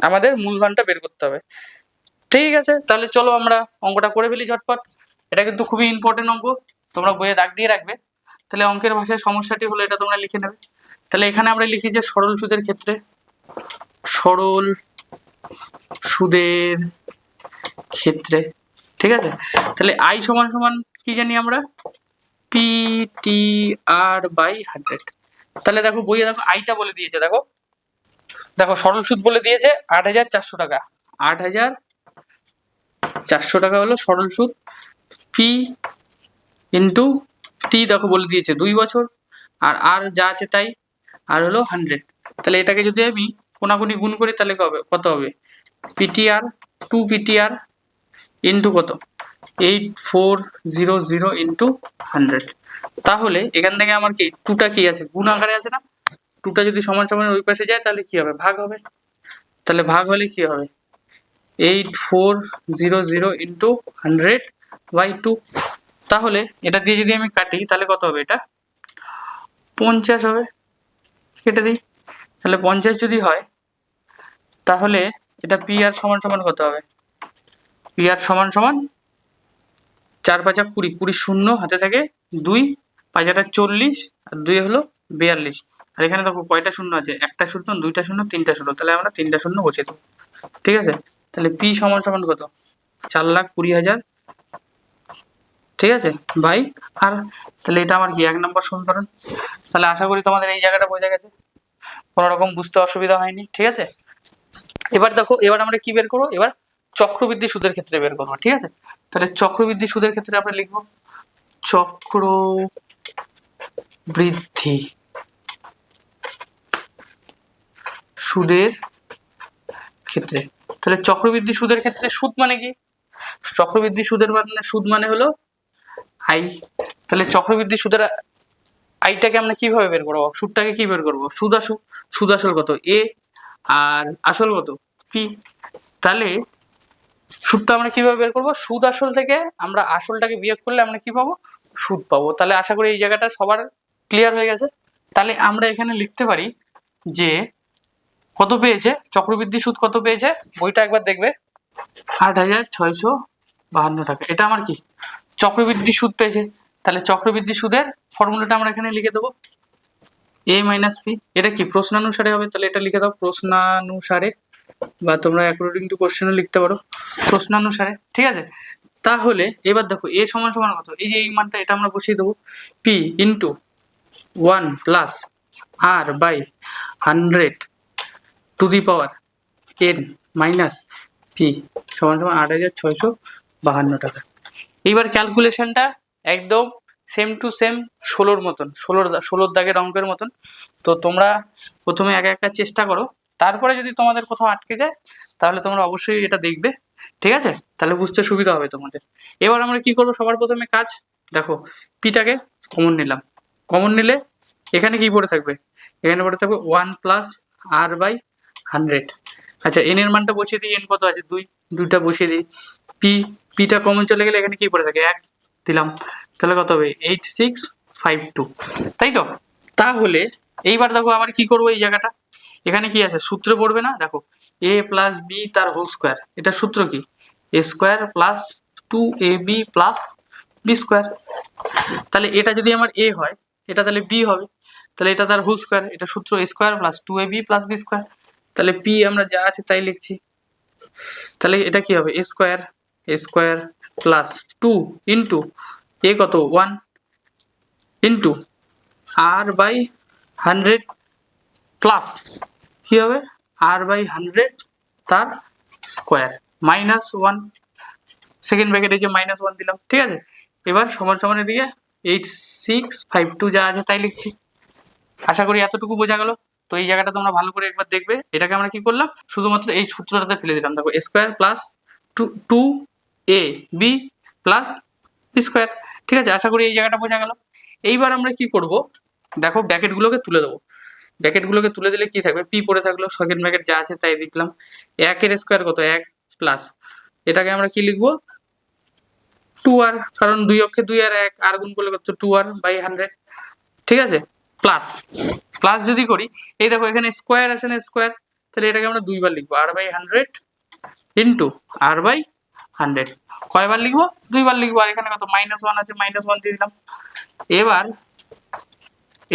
আমাদের মূলধনটা বের করতে হবে, ঠিক আছে। তাহলে চলো আমরা অঙ্কটা করে ফেলি ঝটপট। এটা কিন্তু খুবই ইম্পর্টেন্ট অঙ্ক, তোমরা বইয়ে দাগ দিয়ে রাখবে। তাহলে অঙ্কের ভাষায় সমস্যাটি হলো এটা তোমরা লিখে নেবে। তাহলে এখানে আমরা লিখি যে সরল সুদের ক্ষেত্রে, সরল সুদের ক্ষেত্রে, ঠিক আছে। তাহলে আই সমান সমান কি জানি আমরা, PTR/100, তাহলে দেখো বইয়ে দেখো আইটা বলে দিয়েছে, দেখো দেখো সরল সুদ বলে দিয়েছে 8,400 টাকা। 8,400 টাকা হলো সরল সুদ। পি ইন্টু টি দেখো বলে দিয়েছে 2 বছর, আর আর যা আছে তাই, আর হলো 100। তাহলে এটাকে যদি আমি কোনাকুনি গুণ করি তাহলে কত হবে? পিটিআর 2 পিটিআর ইন্টু কত? 8400 ইন্টু 100। তাহলে এখান থেকে আমার কি টুটা কি আছে? গুণ আকারে আছে না? টুটা যদি সমান সমান ওই পাশে যায় তাহলে কি হবে? ভাগ হবে। তাহলে ভাগ হলে কি হবে? 8400 ইন্টু 100/2। তাহলে এটা দিয়ে যদি আমি কাটি তাহলে কত হবে? এটা 50 হবে। কেটে দিই, তাহলে 50 যদি হয় তাহলে এটা পি আর সমান সমান কত হবে? পি আর সমান সমান 4 5 20, 20 শূন্য হাতে থাকে 2, 5 40 আর 2 হলো 42। আর এখানে দেখো কয়টা শূন্য আছে? একটা শূন্য, দুইটা শূন্য, তিনটা শূন্য, তাহলে আমরা তিনটা শূন্য বসিয়ে দেবো। ঠিক আছে, তাহলে পি সমান সমান কত? 4,20,000। ঠিক আছে, বাই আর। তাহলে এটা আমার কি 1 নম্বর সমীকরণ। তাহলে আশা করি তোমাদের এই জায়গাটা বোঝা গেছে, কোনো রকম বুঝতে অসুবিধা হয়নি। ঠিক আছে, এবার দেখো এবার আমরা কি বের করবো? এবার চক্রবৃদ্ধি সুদের ক্ষেত্রে বের করবো। ঠিক আছে, তাহলে চক্রবৃদ্ধি সুদের ক্ষেত্রে আমরা লিখবো চক্রবৃদ্ধি সুদের ক্ষেত্রে। তাহলে চক্রবৃদ্ধি সুদের ক্ষেত্রে সুদ মানে কি? চক্রবৃদ্ধি সুদের মানে সুদ মানে হলো আই। তাহলে চক্রবৃদ্ধি সুদের আইটাকে আমরা কিভাবে বের করবো? সুদটাকে কি বের করবো? সুদ আসল। সুদ আসল কত? এ, আর আসল কত? পি। তাহলে সুদটা আমরা কিভাবে বের করবো? সুদ আসল থেকে আমরা আসলটাকে বিয়োগ করলে আমরা কি পাবো? সুদ পাবো। তাহলে আশা করি এই জায়গাটা সবার ক্লিয়ার হয়ে গেছে। তাহলে আমরা এখানে লিখতে পারি যে কত পেয়েছে চক্রবৃদ্ধি সুদ, কত পেয়েছে বইটা একবার দেখবে, 8,652 টাকা। এটা আমার কি চক্রবৃদ্ধি সুদ পেয়েছে। তাহলে চক্রবৃদ্ধি সুদের ফর্মুলাটা আমরা এখানে লিখে দেবো এ মাইনাস পি। এটা কি প্রশ্নানুসারে হবে, তাহলে এটা লিখে দাও প্রশ্নানুসারে, বা তোমরা অ্যাকর্ডিং টু কোশ্চেনও লিখতে পারো প্রশ্নানুসারে। ঠিক আছে, তাহলে এবার দেখো এ সমান সমান কত? এই যে এই মানটা এটা আমরা বসিয়ে দেবো p into 1 plus r by 100 to the power n minus p সমান সমান 8,652 টাকা। এইবার ক্যালকুলেশনটা একদম সেম টু সেম 16-র মতন, 16-র দাগের অঙ্কের মতন। তো তোমরা প্রথমে একা একা চেষ্টা করো, তারপরে যদি তোমাদের কোথাও আটকে যায় তাহলে তোমরা অবশ্যই এটা দেখবে। ঠিক আছে, তাহলে বুঝতে সুবিধা হবে তোমাদের। এবার আমরা কি করবো? সবার প্রথমে কাজ দেখো, পিটাকে কমন নিলাম। কমন নিলে এখানে কি পড়ে থাকবে? এখানে পড়ে থাকবে 1 প্লাস আর বাই 100। আচ্ছা, এন এর মানটা বসিয়ে দিই। এন কত আছে? 2, 2টা বসিয়ে দিই। পিটা কমন চলে গেলে এখানে কি পড়ে থাকে? 1 দিলাম। তাহলে কত হবে? 8652, তাই তো? তাহলে এইবার দেখো আবার কি করবো? এই জায়গাটা এখানে কি আছে? সূত্র পড়বে না? দেখো এ প্লাস বি তার হোল স্কোয়ার, এটা সূত্র কি? A square plus 2ab plus B square. তাহলে এটা যদি আমার এ হয়, এটা তাহলে বি হবে, তাহলে এটা তার হোল স্কোয়ার, এটা সূত্র A square plus 2ab plus B square. তাহলে পি আমরা যা আছে তাই লিখছি। তাহলে এটা কি হবে? A square plus 2 into A কত? 1 ইন্টু আর বাই 100 প্লাস কি হবে? আর বাই 100 তার স্কোয়ার মাইনাস 1, সেকেন্ড ব্র্যাকেটে যে মাইনাস 1 দিলাম। ঠিক আছে, এবার সমান সমান এদিকে 8652 যা আছে তাই লিখছি। আশা করি এতটুকু বোঝা গেল। তো এই জায়গাটা তোমরা ভালো করে একবার দেখবে। এটাকে আমরা কি করলাম? শুধুমাত্র এই সূত্রটাতে ফেলে দিলাম। দেখো square plus 2ab plus B square. ঠিক আছে, আশা করি এই জায়গাটা বোঝা গেল। এইবার আমরা কি করব? দেখো ব্র্যাকেটগুলোকে তুলে দেবো। ব্র্যাকেটগুলোকে তুলে দিলে কি থাকবে? পি পড়ে থাকলো, সেকেন্ড ব্র্যাকেট যা আছে তাই লিখলাম। 1 এর স্কোয়ার কত? 1 প্লাস এটাকে আমরা কি লিখবো? 2r, কারণ 2 অক্ষে 2 আর 1 আর গুণ করলে কত? 2r by 100। ঠিক আছে, প্লাস প্লাস যদি করি, এই দেখো এখানে স্কোয়ার আছে না? স্কোয়ার, তাহলে এটাকে আমরা 2 বার লিখবো, আর বাই 100 ইন্টু আর বাই 100। কয়বার লিখবো? 2 বার লিখবো। আর এখানে কত? -1 আছে, -1 দিয়ে দিলাম। এবার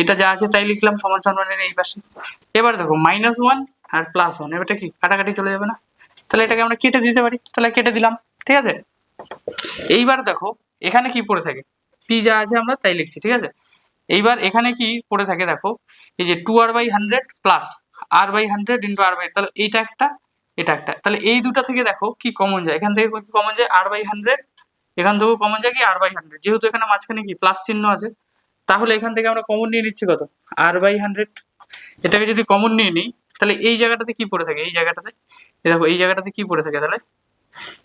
এটা যা আছে তাই লিখলাম সমান সমানের এই পাশে। এবার দেখো -1 আর +1, এবারটা কি কাটাকাটি চলে যাবে না? তাহলে এটাকে আমরা কেটে দিতে পারি, তাহলে কেটে দিলাম। ঠিক আছে, এইবার দেখো এখানে কি পড়ে থাকে? পি যা আছে আমরা তাই লিখছি। ঠিক আছে, এইবার এখানে কি পড়ে থাকে দেখো, এই যে 2r/100 plus r/100 into r/, তাহলে এইটা একটা এটা একটা, তাহলে এই দুটা থেকে দেখো কি কমন যায়, এখান থেকে কি কমন যায় r/100, এখান থেকেও কমন যায় কি r/100, যেহেতু এখানে মাঝখানে কি প্লাস চিহ্ন আছে, তাহলে এখান থেকে আমরা কমন নিয়ে নিচ্ছি কত r/100। এটাকে যদি কমন নিয়ে নিই তাহলে এই জায়গাটাতে কি পড়ে থাকে, এই জায়গাটাতে দেখো এই জায়গাটাতে কি পড়ে থাকে, তাহলে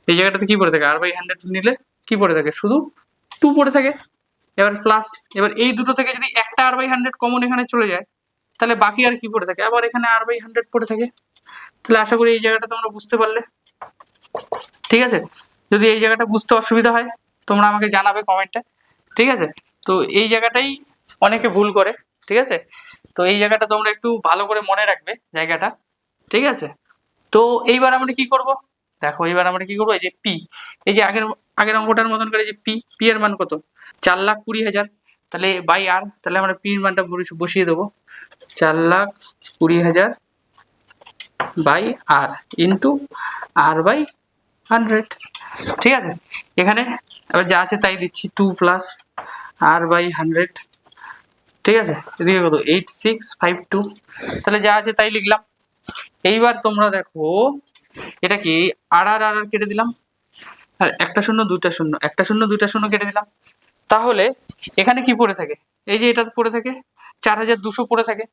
এই জায়গাটাতে কি পড়ে থাকে r/100 নিলে কি পড়ে থাকে, শুধু 2 পড়ে থাকে। এবার প্লাস, এবার এই দুটো থেকে যদি একটা r/100 কমন এখানে চলে যায় তাহলে বাকি আর কি পড়ে থাকে, আবার এখানে r/100 পড়ে থাকে। তাহলে আশা করি এই জায়গাটা তোমরা বুঝতে পারলে, ঠিক আছে। যদি এই জায়গাটা বুঝতে অসুবিধা হয় তোমরা আমাকে জানাবে কমেন্টে, ঠিক আছে। তো এই জায়গাটাই অনেকে ভুল করে, ঠিক আছে। তো এই জায়গাটা তোমরা একটু ভালো করে মনে রাখবে জায়গাটা, ঠিক আছে। তো এইবার আমরা কি করব, দেখো এইবার আমরা কি করবো, এই যে পি, এই যে আগের আগের অঙ্কটার মতন করে যে পি, পি এর মান কত 4,20,000, তাহলে বাই আর, তাহলে আমরা পি এর মানটা বসিয়ে দেবো 4,20,000 বাই আর ইন্টু r/100, ঠিক আছে। এখানে এবার যা আছে তাই দিচ্ছি 2 প্লাস r/100, ঠিক আছে। এদিকে কত 8652, তাহলে যা আছে তাই লিখলাম। এইবার তোমরা দেখো এটা কি আর আর আর কেটে দিলাম, আর একটা শূন্য দুইটা শূন্য, একটা শূন্য দুইটা শূন্য কেটে দিলাম, তাহলে এখানে কি পড়ে থাকে, এই যে এটা পড়ে থাকে 4,200 পড়ে থাকে।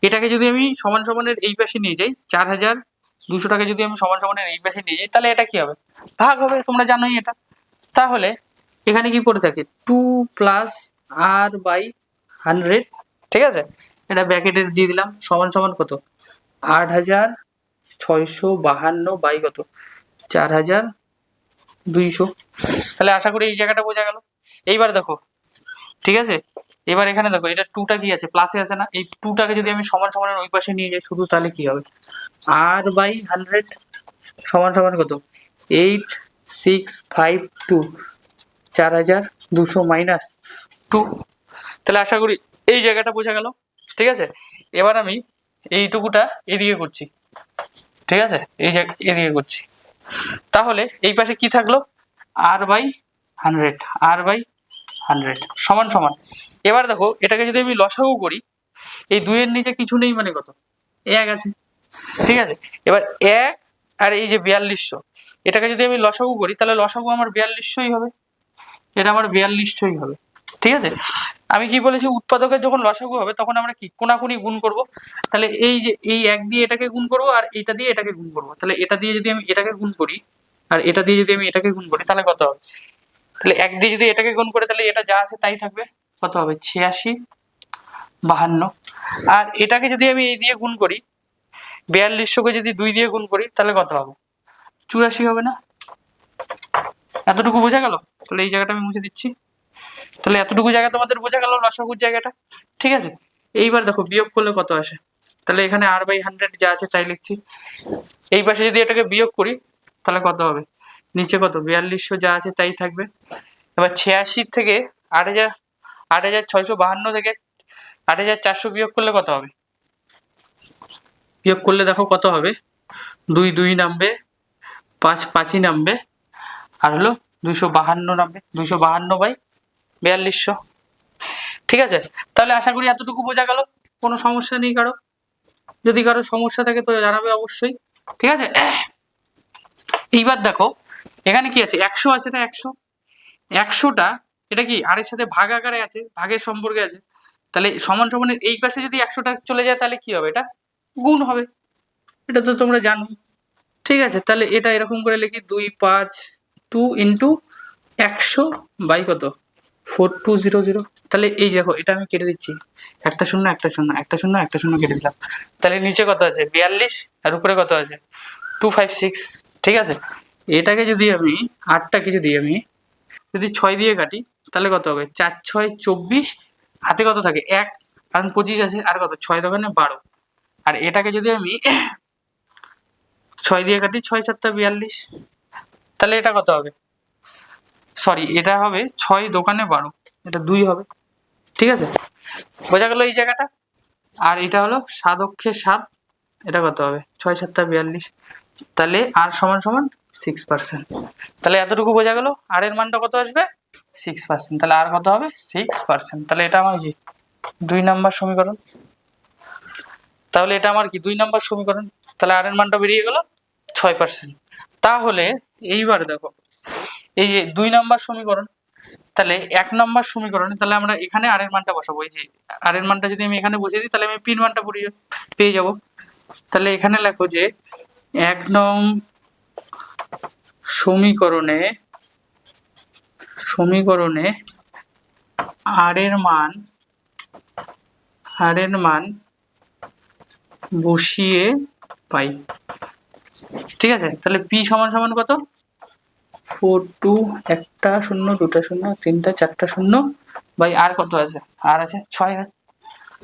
এটাকে যদি আমি সমান সমানের এই পাশে নিয়ে যাই, 4,200টাকে যদি আমি সমান সমানের এই পাশে নিয়ে যাই তাহলে এটা কি হবে, ভাগ হবে, তোমরা জানোই এটা। তাহলে এখানে কি পড়ে থাকে 2 প্লাস r/100, ঠিক আছে। এটা ব্র্যাকেটে দিয়ে দিলাম সমান সমান কত 8,652 বাই কত 4,200, তাহলে আশা করি এই জায়গাটা বোঝা গেল। এইবার দেখো, ঠিক আছে, এবার এখানে দেখো এটা 2টা কি আছে প্লাসে আছে না, এই 2টাকে যদি আমি সমান সমানের ওই পাশে নিয়ে যাই শুধু, তাহলে কি হবে r/100 সমান সমান কত 8652, 4,200 মাইনাস 2, তাহলে আশা করি এই জায়গাটা বোঝা গেল, ঠিক আছে। এবার আমি এইটুকুটা এদিকে করছি, ঠিক আছে, এই যে এদিকে করছি, তাহলে এই পাশে কি থাকলো r/100, r/100 সমান সমান। এবার দেখো এটাকে যদি আমি লসাগু করি, এই 2 এর নিচে কিছু নেই মানে কত 1 আছে, ঠিক আছে। এবার 1 আর এই যে 4200, এটাকে যদি আমি লসাগু করি তাহলে লসাগু আমার 4200ই হবে, এটা আমার 4200ই হবে, ঠিক আছে। আমি কি বলেছি, উৎপাদকের যখন লসাগু হবে তখন আমরা কি কোনাকুনি গুণ করব, তাহলে এই যে এই 1 দিয়ে এটাকে গুণ করব আর এটা দিয়ে এটাকে গুণ করব, তাহলে এটা দিয়ে যদি আমি এটাকে গুণ করি আর এটা দিয়ে যদি আমি এটাকে গুণ করি তাহলে কত হবে, তাহলে 1 দিয়ে যদি এটাকে গুণ করে তাহলে এটা যা আছে তাই থাকবে, কত হবে 8652, আর এটাকে যদি আমি এই দিয়ে গুণ করি 4200কে যদি 2 দিয়ে গুণ করি তাহলে কত হবে 84 হবে না। এতটুকু বোঝা গেল, তাহলে এই জায়গাটা আমি মুছে দিচ্ছি। তাহলে এতটুকু জায়গা তোমাদের বোঝা গেল লসাগুর জায়গাটা, ঠিক আছে। এইবার দেখো বিয়োগ করলে কত আসে, তাহলে এখানে r/100 যা আছে তাই লিখছি, এই পাশে যদি এটাকে বিয়োগ করি তাহলে কত হবে, নিচে কত 4200 যা আছে তাই থাকবে। এবার 86 থেকে 8,652 থেকে 8,400 বিয়োগ করলে কত হবে, বিয়োগ করলে দেখো কত হবে 2 2 নামবে, 5 5ই নামবে, আর হলো 252 নামবে, 252 বাই 4200, ঠিক আছে। তাহলে আশা করি এতটুকু বোঝা গেল, কোনো সমস্যা নেই কারো, যদি কারো সমস্যা থাকে তো জানাবে অবশ্যই, ঠিক আছে। এইবার দেখো এখানে কি আছে 100 আছে না, 100টা এটা কি আর এর সাথে ভাগ আকারে আছে, ভাগের সম্পর্কে আছে, তাহলে সমান সমানের এই পাশে যদি 100টা চলে যায় তাহলে কি হবে, এটা গুণ হবে, এটা তো তোমরা জানো, ঠিক আছে। তাহলে এটা এরকম করে লিখি 252 ইন্টু 100 বাই কত 4200, তাহলে এই দেখো এটা আমি কেটে দিচ্ছি, একটা শূন্য একটা শূন্য একটা শূন্য একটা শূন্য কেটে দিলাম, তাহলে নিচে কত আছে 42 আর উপরে কত আছে 256, ঠিক আছে। এটাকে যদি আমি 8টাকে যদি আমি 6 দিয়ে কাটি তাহলে কত হবে 4 6 24, হাতে কত থাকে 1, কারণ 25 আছে, আর কত 6 দোকানে 12, আর এটাকে যদি আমি 6 দিয়ে কাটি 6 7 42, তাহলে এটা কত হবে, সরি এটা হবে 6 দোকানে 12, এটা 2 হবে, ঠিক আছে। বোঝা গেল এই জায়গাটা। আর এটা হলো 7 অক্ষে 7, এটা কত হবে 6 7 42, তাহলে আর সমান সমান 6%, তাহলে এতটুকু বোঝা গেল আর এর মানটা কত আসবে 6%, তাহলে আর কত হবে 6%, তাহলে এটা আমার কি 2 নম্বর সমীকরণ। তাহলে এটা আমার কি 2 নম্বর সমীকরণ, তাহলে আর এর মানটা বেরিয়ে গেল 6%। তাহলে এইবার দেখো এই যে 2 নম্বর সমীকরণ, তাহলে 1 নম্বর সমীকরণে তাহলে আমরা এখানে আর এর মানটা বসাবো। এই যে আর এর মানটা যদি আমি এখানে বসিয়ে দিই তাহলে আমি পিন মানটা পেয়ে যাব। তাহলে এখানে লেখো যে 1 নং সমীকরণে আর এর মান বসিয়ে পাই। ঠিক আছে, তাহলে পি সমান সমান কত? 4 2 একটা শূন্য দুটা শূন্য তিনটা চারটা শূন্য বাই আর কত আছে? আর আছে 6।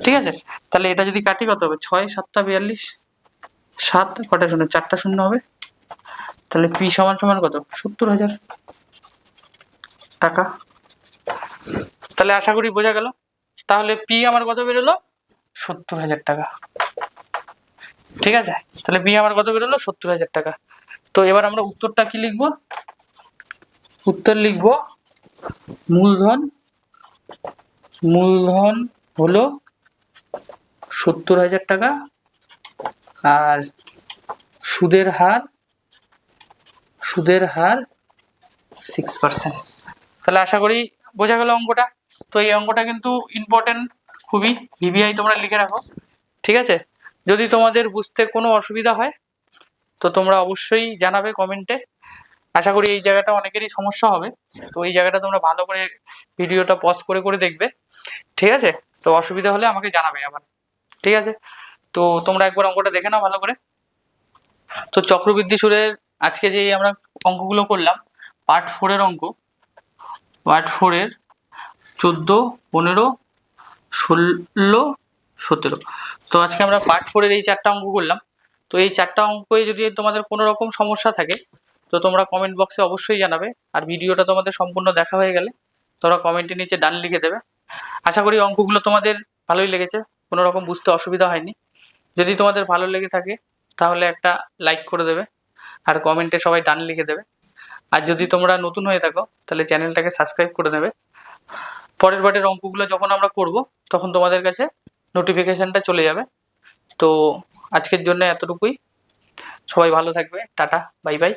ঠিক আছে, তাহলে এটা যদি কাটি কত হবে? 6 7 42, 7 কটা শূন্য? 4টা শূন্য হবে। তাহলে পি সমান সমান কত? 70,000 টাকা। তাহলে আশা করি বোঝা গেল। তাহলে পি আমার কত বেরোলো? 70,000 টাকা। ঠিক আছে, তাহলে পি আমার কত বেরোলো? 70,000 টাকা। তো এবার আমরা উত্তরটা কি লিখবো? উত্তর লিখবো মূলধন হলো 70,000 টাকা আর সুদের হার 6%। তাহলে আশা করি বোঝা গেল অঙ্কটা। তো এই অঙ্কটা কিন্তু ইম্পর্টেন্ট খুবই, ভিভিআই তোমরা লিখে রাখো। ঠিক আছে, যদি তোমাদের বুঝতে কোনো অসুবিধা হয় তো তোমরা অবশ্যই জানাবে কমেন্টে। আশা করি এই জায়গাটা অনেকেরই সমস্যা হবে, তো এই জায়গাটা তোমরা ভালো করে ভিডিওটা পজ করে দেখবে। ঠিক আছে, তো অসুবিধা হলে আমাকে জানাবে আবার। ঠিক আছে, তো তোমরা একবার অঙ্কটা দেখে নাও ভালো করে। তো চক্রবৃদ্ধি সুদের আজকে যে আমরা অঙ্কগুলো করলাম পার্ট 4 এর অঙ্ক, পার্ট 4 এর 14 15 16 17। তো আজকে আমরা পার্ট 4 এর এই 4টা অঙ্ক করলাম। তো এই 4টা অঙ্কই যদি তোমাদের কোনো রকম সমস্যা থাকে তো তোমরা কমেন্ট বক্সে অবশ্যই জানাবে। আর ভিডিওটা তোমাদের সম্পূর্ণ দেখা হয়ে গেলে তোমরা কমেন্টের নিচে ডান লিখে দেবে। আশা করি অঙ্কগুলো তোমাদের ভালোই লেগেছে, কোনো রকম বুঝতে অসুবিধা হয়নি। যদি তোমাদের ভালো লেগে থাকে তাহলে একটা লাইক করে দেবে আর কমেন্টে সবাই ডান লিখে দেবে। আর যদি তোমরা নতুন হয়ে থাকো তাহলে চ্যানেলটাকে সাবস্ক্রাইব করে দেবে। পরের বারের অঙ্কগুলো যখন আমরা করব তখন তোমাদের কাছে নোটিফিকেশনটা চলে যাবে। তো আজকের জন্য এতটুকুই। সবাই ভালো থাকবে, টাটা, বাই বাই।